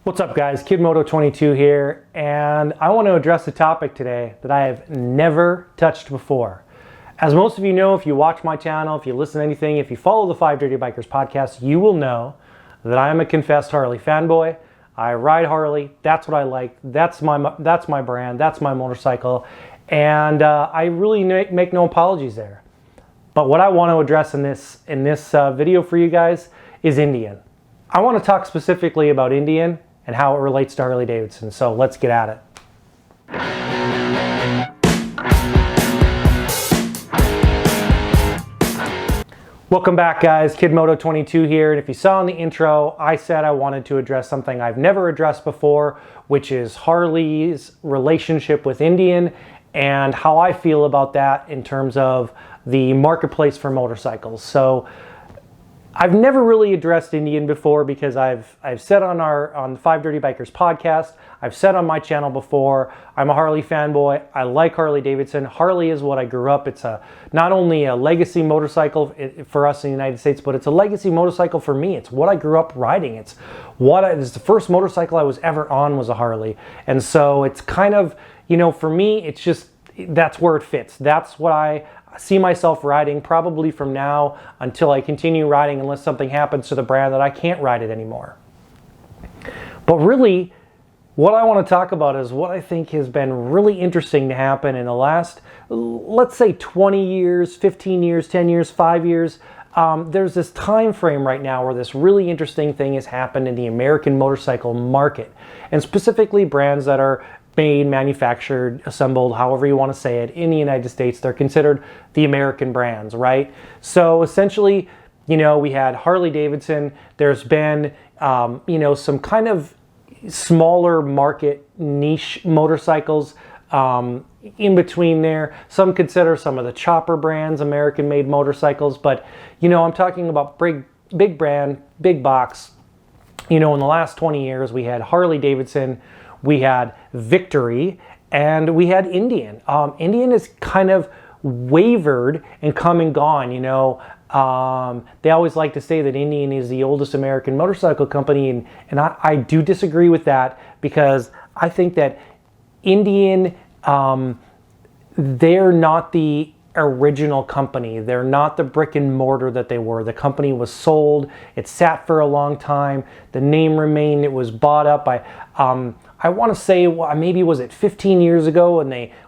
What's up guys, KidMoto22 here, and I want to address a topic today that I have never touched before. As most of you know, if you watch my channel, if you listen to anything, if you follow the 5 Dirty Bikers podcast, you will know that I am a confessed Harley fanboy. I ride Harley, that's what I like, that's my brand, that's my motorcycle, and I really make no apologies there. But what I want to address in this video for you guys is Indian. I want to talk specifically about Indian and how it relates to Harley-Davidson. So let's get at it. Welcome back guys, KidMoto22 here. And if you saw in the intro, I said I wanted to address something I've never addressed before, which is Harley's relationship with Indian and how I feel about that in terms of the marketplace for motorcycles. So I've never really addressed Indian before because I've said on the 5 Dirty Bikers podcast, I've said on my channel before, I'm a Harley fanboy. I like Harley-Davidson. Harley is what I grew up. It's not only a legacy motorcycle for us in the United States, but it's a legacy motorcycle for me. It's what I grew up riding. It's the first motorcycle I was ever on was a Harley. And so it's kind of, for me, it's just, that's where it fits. That's what I see myself riding probably from now until I continue riding, unless something happens to the brand that I can't ride it anymore. But really, what I want to talk about is what I think has been really interesting to happen in the last, let's say 20 years, 15 years, 10 years, 5 years. There's this time frame right now where this really interesting thing has happened in the American motorcycle market, and specifically brands that are made, manufactured, assembled, however you want to say it, in the United States. They're considered the American brands, right? So essentially, we had Harley-Davidson. There's been, some kind of smaller market niche motorcycles in between there. Some consider some of the chopper brands American-made motorcycles, but, I'm talking about big brand, big box. In the last 20 years, we had Harley-Davidson, we had Victory, and we had Indian. Indian is kind of wavered and come and gone. They always like to say that Indian is the oldest American motorcycle company, and I do disagree with that, because I think that Indian, they're not the original company. They're not the brick and mortar that they were. The company was sold. It sat for a long time. The name remained. It was bought up by, I want to say, maybe was it 15 years ago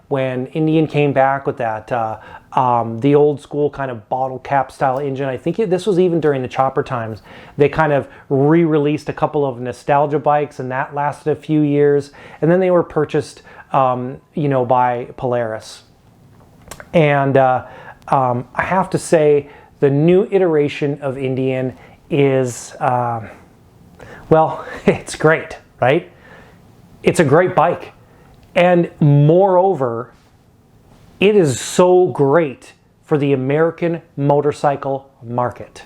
when Indian came back with that, the old school kind of bottle cap style engine. I think this was even during the chopper times. They kind of re-released a couple of nostalgia bikes, and that lasted a few years. And then they were purchased, by Polaris. And I have to say, the new iteration of Indian is, it's great, right? It's a great bike. And moreover, it is so great for the American motorcycle market.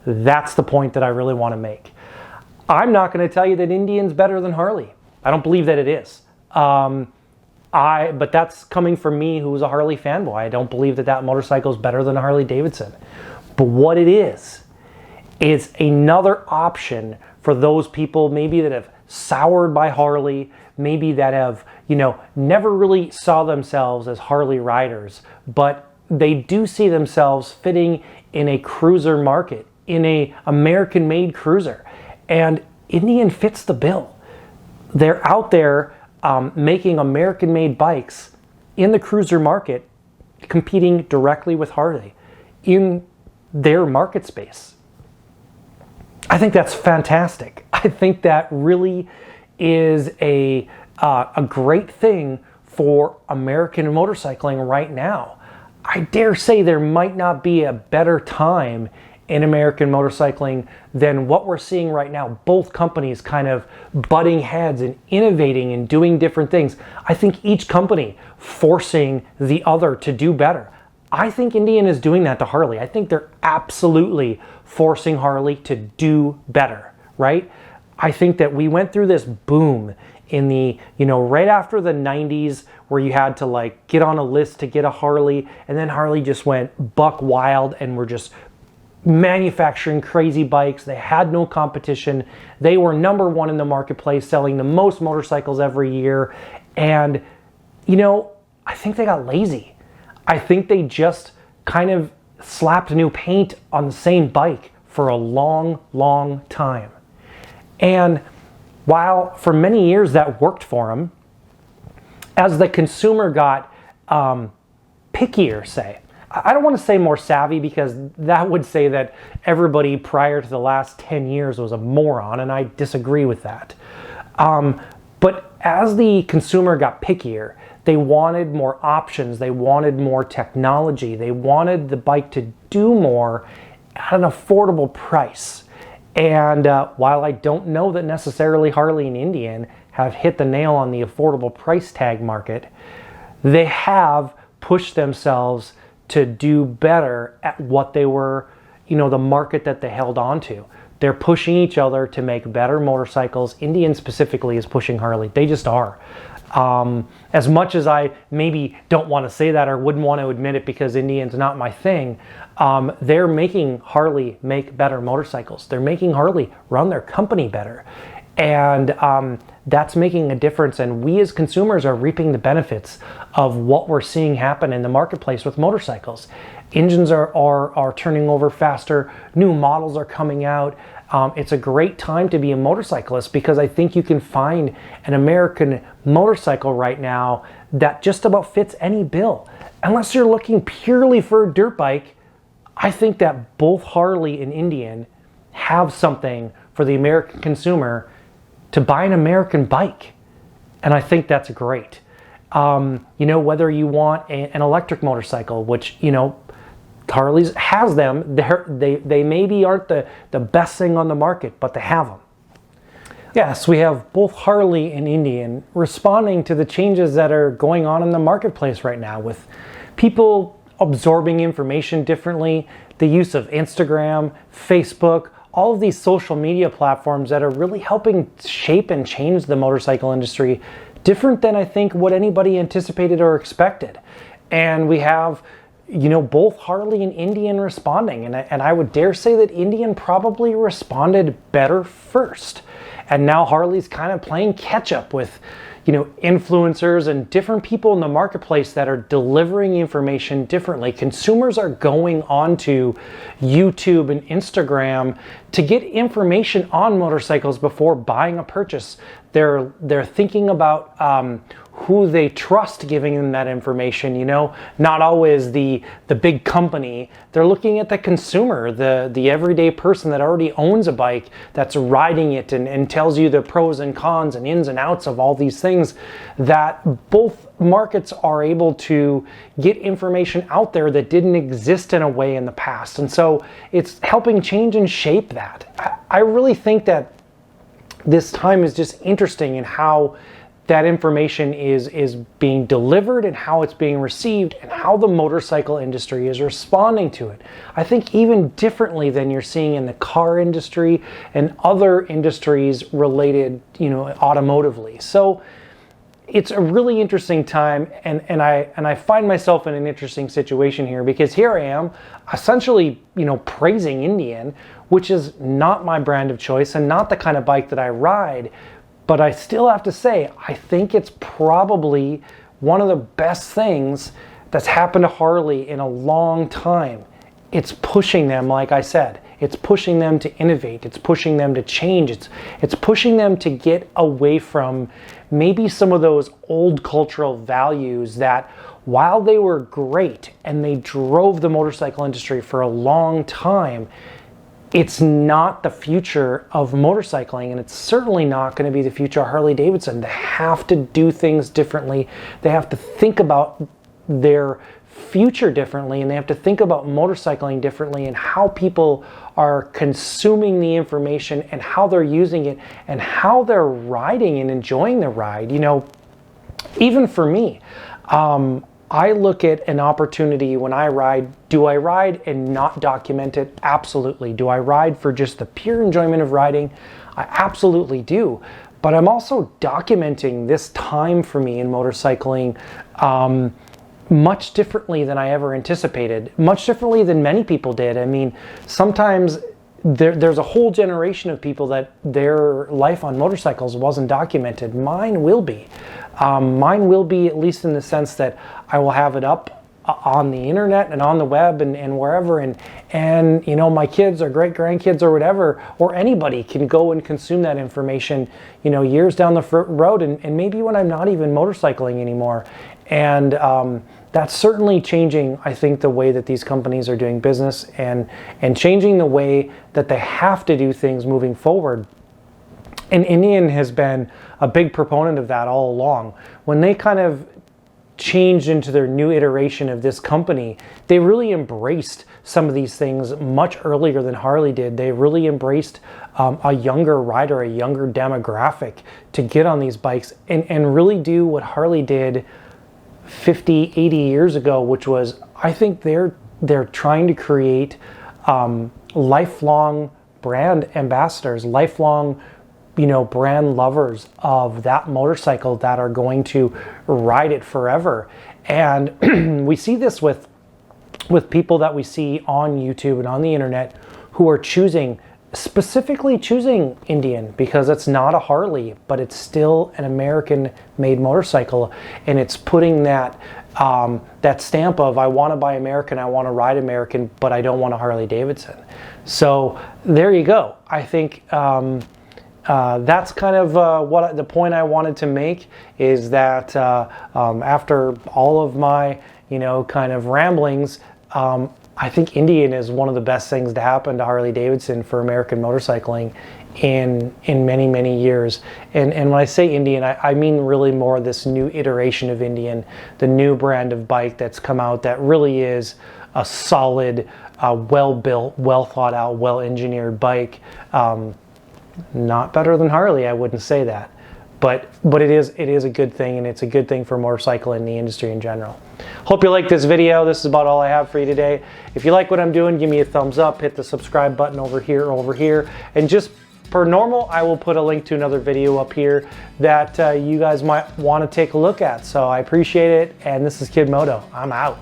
That's the point that I really want to make. I'm not going to tell you that Indian's better than Harley. I don't believe that it is. But that's coming from me, who's a Harley fanboy. I don't believe that motorcycle is better than a Harley-Davidson. But what it is another option for those people maybe that have soured by Harley, maybe that have, never really saw themselves as Harley riders, but they do see themselves fitting in a cruiser market, in a American-made cruiser. And Indian fits the bill. They're out there making American-made bikes in the cruiser market, competing directly with Harley in their market space. I think that's fantastic. I think that really is a great thing for American motorcycling right now. I dare say there might not be a better time in American motorcycling than what we're seeing right now. Both companies kind of butting heads and innovating and doing different things. I think each company forcing the other to do better. I think Indian is doing that to Harley. I think they're absolutely forcing Harley to do better, right? I think that we went through this boom in the, right after the 90s, where you had to get on a list to get a Harley, and then Harley just went buck wild and were just manufacturing crazy bikes. They had no competition. They were number one in the marketplace, selling the most motorcycles every year. And, you know, I think they got lazy. I think they just kind of slapped new paint on the same bike for a long, long time. And while for many years that worked for them, as the consumer got pickier, say, I don't want to say more savvy, because that would say that everybody prior to the last 10 years was a moron, and I disagree with that. But as the consumer got pickier, they wanted more options, they wanted more technology, they wanted the bike to do more at an affordable price. And while I don't know that necessarily Harley and Indian have hit the nail on the affordable price tag market, they have pushed themselves to do better at what they were, you know, the market that they held on to. They're pushing each other to make better motorcycles. Indian specifically is pushing Harley. They just are. As much as I maybe don't want to say that or wouldn't want to admit it because Indian's not my thing, they're making Harley make better motorcycles. They're making Harley run their company better. And that's making a difference, and we as consumers are reaping the benefits of what we're seeing happen in the marketplace with motorcycles. Engines are turning over faster, new models are coming out. It's a great time to be a motorcyclist, because I think you can find an American motorcycle right now that just about fits any bill. Unless you're looking purely for a dirt bike, I think that both Harley and Indian have something for the American consumer to buy an American bike. And I think that's great. You know, whether you want an electric motorcycle, which, you know, Harley's has them, they maybe aren't the best thing on the market, but they have them. Yes, we have both Harley and Indian responding to the changes that are going on in the marketplace right now, with people absorbing information differently, the use of Instagram, Facebook, all of these social media platforms that are really helping shape and change the motorcycle industry, different than I think what anybody anticipated or expected. And we have, you know, both Harley and Indian responding, and I would dare say that Indian probably responded better first. And now Harley's kind of playing catch up with, you know, influencers and different people in the marketplace that are delivering information differently. Consumers are going onto YouTube and Instagram to get information on motorcycles before buying a purchase. They're thinking about who they trust giving them that information, you know, not always the big company. They're looking at the consumer, the everyday person that already owns a bike, that's riding it and tells you the pros and cons and ins and outs of all these things, that both markets are able to get information out there that didn't exist in a way in the past. And so it's helping change and shape that. I really think that this time is just interesting in how that information is being delivered and how it's being received and how the motorcycle industry is responding to it. I think even differently than you're seeing in the car industry and other industries related, you know, automotively. So it's a really interesting time, and I find myself in an interesting situation here, because here I am essentially, you know, praising Indian, which is not my brand of choice and not the kind of bike that I ride. But I still have to say, I think it's probably one of the best things that's happened to Harley in a long time. It's pushing them, like I said. It's pushing them to innovate. It's pushing them to change. It's pushing them to get away from maybe some of those old cultural values that, while they were great and they drove the motorcycle industry for a long time, it's not the future of motorcycling, and it's certainly not going to be the future of Harley-Davidson. They have to do things differently. They have to think about their future differently, and they have to think about motorcycling differently and how people are consuming the information and how they're using it and how they're riding and enjoying the ride. You know, even for me, I look at an opportunity when I ride. Do I ride and not document it? Absolutely. Do I ride for just the pure enjoyment of riding? I absolutely do. But I'm also documenting this time for me in motorcycling much differently than I ever anticipated, much differently than many people did. I mean, sometimes there's a whole generation of people that their life on motorcycles wasn't documented. Mine will be. Mine will be, at least in the sense that I will have it up on the internet and on the web and wherever, and you know, my kids or great grandkids or whatever, or anybody can go and consume that information, you know, years down the road, and maybe when I'm not even motorcycling anymore. And that's certainly changing, I think, the way that these companies are doing business, and changing the way that they have to do things moving forward. And Indian has been a big proponent of that all along. When they kind of changed into their new iteration of this company, they really embraced some of these things much earlier than Harley did. They really embraced a younger rider, a younger demographic to get on these bikes and really do what Harley did 50, 80 years ago, which was, I think they're trying to create lifelong brand ambassadors, lifelong, you know, brand lovers of that motorcycle that are going to ride it forever. And we see this with people that we see on YouTube and on the internet who are specifically choosing Indian because it's not a Harley, but it's still an American-made motorcycle, and it's putting that that stamp of, I want to buy American, I want to ride American, but I don't want a Harley-Davidson. So there you go. I think that's kind of what the point I wanted to make, is that after all of my, you know, kind of ramblings, I think Indian is one of the best things to happen to Harley-Davidson for American motorcycling in many, many years. And when I say Indian, I mean really more this new iteration of Indian, the new brand of bike that's come out that really is a solid, well-built, well-thought-out, well-engineered bike. Not better than Harley, I wouldn't say that. But it is a good thing, and it's a good thing for motorcycle in the industry in general. Hope you like this video. This is about all I have for you today. If you like what I'm doing, give me a thumbs up, hit the subscribe button over here, and just per normal, I will put a link to another video up here that you guys might want to take a look at. So I appreciate it, and this is Kid Moto. I'm out.